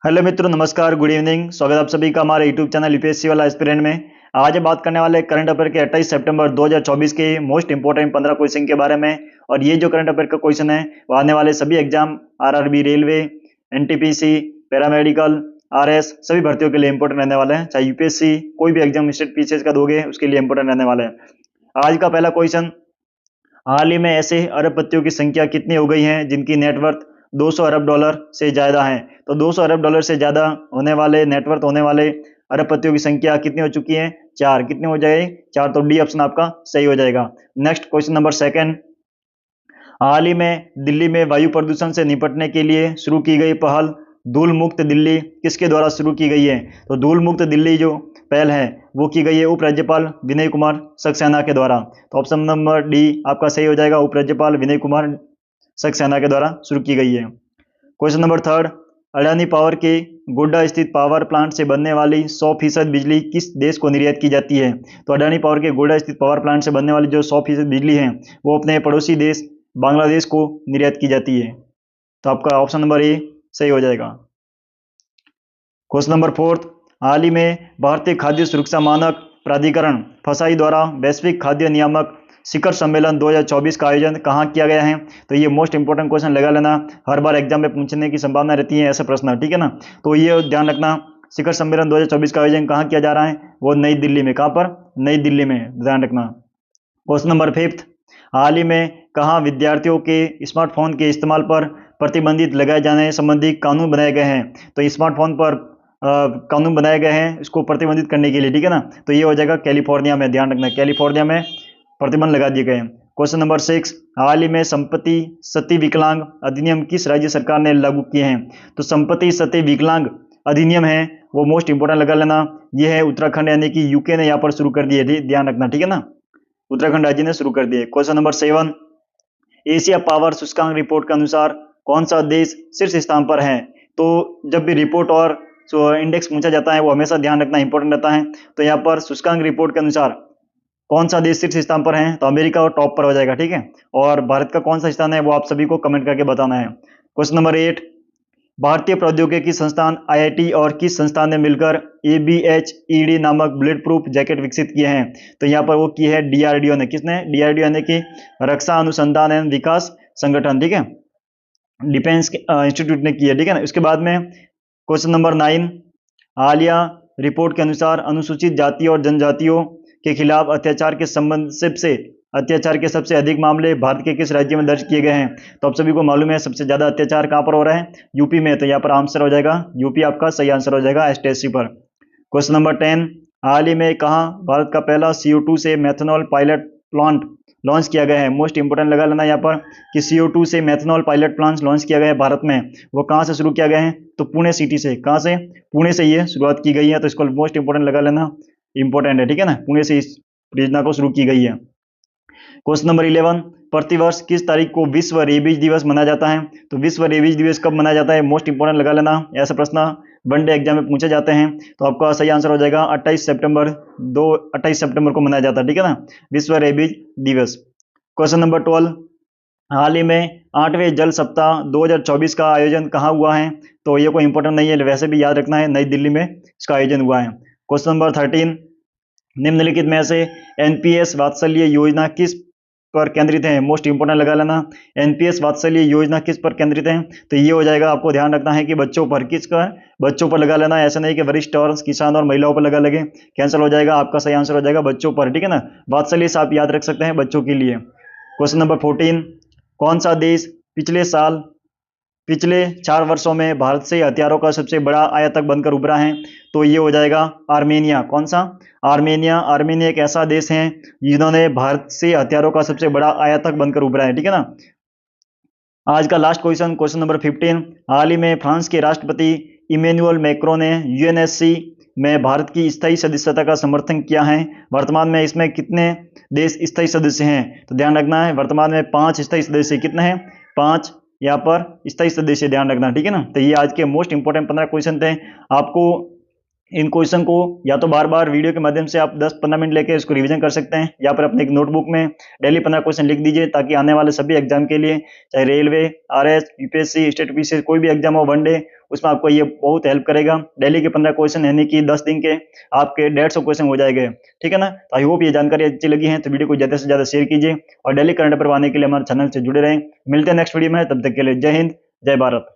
Hello मित्रों, नमस्कार, good evening. स्वागत है आप सभी का हमारे यूट्यूब चैनल यूपीएससी वाला एस्पिरेंट में। आज हम बात करने वाले करंट अफेयर के 28 सितंबर 2024 के मोस्ट इंपोर्टेंट 15 क्वेश्चन के बारे में। और ये जो करंट अफेयर का क्वेश्चन है वो आने वाले सभी exam RRB, railway, NTPC, paramedical, RS सभी भर्तियों के लिए इंपोर्टेंट रहने वाले हैं। चाहे यूपीएससी कोई भी एग्जाम स्टेट पीसीएस का दोगे उसके लिए इंपोर्टेंट रहने वाले हैं। आज का पहला क्वेश्चन, हाल ही में ऐसे अरबपतियों की संख्या कितनी हो गई है जिनकी नेटवर्थ 200 अरब डॉलर से ज्यादा है। तो 200 अरब डॉलर से ज्यादा होने वाले नेटवर्थ होने वाले अरबपतियों की संख्या कितनी हो चुकी है? 4। कितनी हो जाएगी? 4। तो डी ऑप्शन आपका सही हो जाएगा। नेक्स्ट क्वेश्चन नंबर सेकंड, हाल ही में दिल्ली में वायु प्रदूषण से निपटने के लिए शुरू की गई पहल धूल मुक्त दिल्ली किसके द्वारा शुरू की गई है? तो धूल मुक्त दिल्ली जो पहल है वो की गई है उप राज्यपाल विनय कुमार सक्सेना के द्वारा। तो ऑप्शन नंबर डी आपका सही हो जाएगा, उप राज्यपाल विनय कुमार सक्सेना के द्वारा शुरू की गई है। Question number third, Adani power के गोड्डा स्थित पावर प्लांट से बनने वाली 100% बिजली किस देश को निर्यात की जाती है? तो अडानी पावर के गोड्डा स्थित पावर प्लांट से बनने वाली जो 100% बिजली है वो अपने पड़ोसी देश बांग्लादेश को निर्यात की जाती है। तो आपका ऑप्शन नंबर ए सही हो जाएगा। क्वेश्चन नंबर फोर्थ, हाल ही में भारतीय खाद्य सुरक्षा मानक प्राधिकरण फसाई द्वारा वैश्विक खाद्य नियामक शिखर सम्मेलन 2024 का आयोजन कहाँ किया गया है? तो ये मोस्ट इंपोर्टेंट क्वेश्चन लगा लेना, हर बार एग्जाम में पूछने की संभावना रहती है ऐसा प्रश्न, ठीक है ना। तो ये ध्यान रखना, शिखर सम्मेलन 2024 का आयोजन कहाँ किया जा रहा है? वो नई दिल्ली में। कहाँ पर? नई दिल्ली में, ध्यान रखना। क्वेश्चन नंबर फिफ्थ, हाल ही में कहाँ विद्यार्थियों के स्मार्टफोन के इस्तेमाल पर प्रतिबंधित लगाए जाने संबंधी कानून बनाए गए हैं? तो स्मार्टफोन पर कानून बनाए गए हैं इसको प्रतिबंधित करने के लिए, ठीक है ना। तो ये हो जाएगा कैलिफोर्निया में, ध्यान रखना, कैलिफोर्निया में प्रतिबंध लगा दिए गए हैं। क्वेश्चन नंबर सिक्स, हाल ही में संपत्ति सती विकलांग अधिनियम किस राज्य सरकार ने लागू किए हैं? तो संपत्ति सती विकलांग अधिनियम है वो मोस्ट इंपोर्टेंट लगा लेना, ये है उत्तराखंड यानी कि यूके ने यहाँ पर शुरू कर दिए, ध्यान रखना, ठीक है ना, उत्तराखंड राज्य ने शुरू कर दिए। Question number seven, Asia power सूचकांक रिपोर्ट के अनुसार कौन सा देश शीर्ष स्थान पर है? तो जब भी रिपोर्ट और इंडेक्स पूछा जाता है वो हमेशा ध्यान रखना इंपॉर्टेंट रहता है। तो यहाँ पर सूचकांक रिपोर्ट के अनुसार कौन सा देश शीर्ष स्थान पर है? तो अमेरिका और टॉप पर हो जाएगा, ठीक है। और भारत का कौन सा स्थान है वो आप सभी को कमेंट करके बताना है। क्वेश्चन नंबर एट, भारतीय प्रौद्योगिकी संस्थान आईआईटी और किस संस्थान ने मिलकर ABHED नामक बुलेट प्रूफ जैकेट विकसित किए हैं? तो यहाँ पर वो की है डीआरडीओ ने। किसने? डीआरडीओ यानी कि रक्षा अनुसंधान एवं विकास संगठन, ठीक है, डिफेंस इंस्टीट्यूट ने की है, ठीक है ना। उसके बाद में क्वेश्चन नंबर नाइन, हालिया रिपोर्ट के अनुसार अनुसूचित जाति और जनजातियों के खिलाफ अत्याचार के सबसे अधिक मामले भारत के किस राज्य में दर्ज किए गए हैं? तो आप सभी को मालूम है सबसे ज्यादा अत्याचार कहां पर हो रहा है? यूपी में। तो यहाँ पर आंसर हो जाएगा यूपी, आपका सही आंसर हो जाएगा एसटीएससी पर। क्वेश्चन नंबर 10, हाल ही में कहाँ भारत का पहला CO2 से मेथनॉल पायलट प्लांट लॉन्च किया गया है? मोस्ट इंपोर्टेंट लगा लेना यहाँ पर कि CO2 से मेथनॉल पायलट प्लांट लॉन्च किया गया है भारत में। वो कहाँ से शुरू किया गया है? तो पुणे सिटी से। कहाँ से? पुणे से ये शुरुआत की गई है। तो इसको मोस्ट इंपोर्टेंट लगा लेना, इंपोर्टेंट है, ठीक है ना, पुणे से इस परियोजना को शुरू की गई है। क्वेश्चन नंबर 11, प्रतिवर्ष किस तारीख को विश्व रेबीज दिवस मनाया जाता है? तो विश्व रेबीज दिवस कब मनाया जाता है? मोस्ट इंपोर्टेंट लगा लेना, ऐसा प्रश्न वनडे एग्जाम में पूछे जाते हैं। तो आपका सही आंसर हो जाएगा 28 सितंबर को मनाया जाता है, ठीक है ना, विश्व रेबीज दिवस। क्वेश्चन नंबर 12, हाल ही में 8वें जल सप्ताह 2024 का आयोजन कहाँ हुआ है? तो ये कोई इंपोर्टेंट नहीं है, वैसे भी याद रखना है, नई दिल्ली में इसका आयोजन हुआ है। क्वेश्चन नंबर 13, निम्नलिखित में से एनपीएस वात्सल्य योजना किस पर केंद्रित है? मोस्ट इंपोर्टेंट लगा लेना, एनपीएस वात्सल्य योजना किस पर केंद्रित है? तो ये हो जाएगा, आपको ध्यान रखना है कि बच्चों पर। किसका? बच्चों पर लगा लेना, ऐसा नहीं कि वरिष्ठ और किसान और महिलाओं पर लगा लगे, कैंसिल हो जाएगा, आपका सही आंसर हो जाएगा बच्चों पर, ठीक है ना। वात्सल्य से आप याद रख सकते हैं बच्चों के लिए। क्वेश्चन नंबर 14, कौन सा देश पिछले 4 वर्षों में भारत से हथियारों का सबसे बड़ा आयातक बनकर उभरा है? तो ये हो जाएगा आर्मेनिया। कौन सा? आर्मेनिया। आर्मेनिया एक ऐसा देश है जिन्होंने भारत से हथियारों का सबसे बड़ा आयातक बनकर उभरा है, ठीक है ना। आज का लास्ट क्वेश्चन, क्वेश्चन नंबर 15, हाल ही में फ्रांस के राष्ट्रपति इमैनुअल मैक्रों ने यूएनएससी में भारत की स्थायी सदस्यता का समर्थन किया है। वर्तमान में इसमें कितने देश स्थायी सदस्य हैं? तो ध्यान रखना है, वर्तमान में 5 स्थायी सदस्य। कितने हैं? 5 यहाँ पर स्थायी सदस्य, ध्यान रखना, ठीक है ना। तो ये आज के मोस्ट इंपोर्टेंट 15 क्वेश्चन थे। आपको इन क्वेश्चन को या तो बार बार वीडियो के माध्यम से आप 10-15 मिनट लेके इसको रिवीजन कर सकते हैं, या फिर अपने एक नोटबुक में डेली 15 क्वेश्चन लिख दीजिए, ताकि आने वाले सभी एग्जाम के लिए, चाहे railway, RS, UPSC, state PCS, कोई भी एग्जाम हो वनडे, उसमें आपको ये बहुत हेल्प करेगा। डेली के 15 क्वेश्चन यानी कि 10 दिन के आपके 150 क्वेश्चन हो जाएंगे। ठीक है ना। तो आई होप ये जानकारी अच्छी लगी है तो वीडियो को ज्यादा से ज्यादा शेयर कीजिए, और डेली करंट अफेयर पाने के लिए हमारे चैनल से जुड़े रहें। मिलते हैं नेक्स्ट वीडियो में, तब तक के लिए जय हिंद, जय भारत।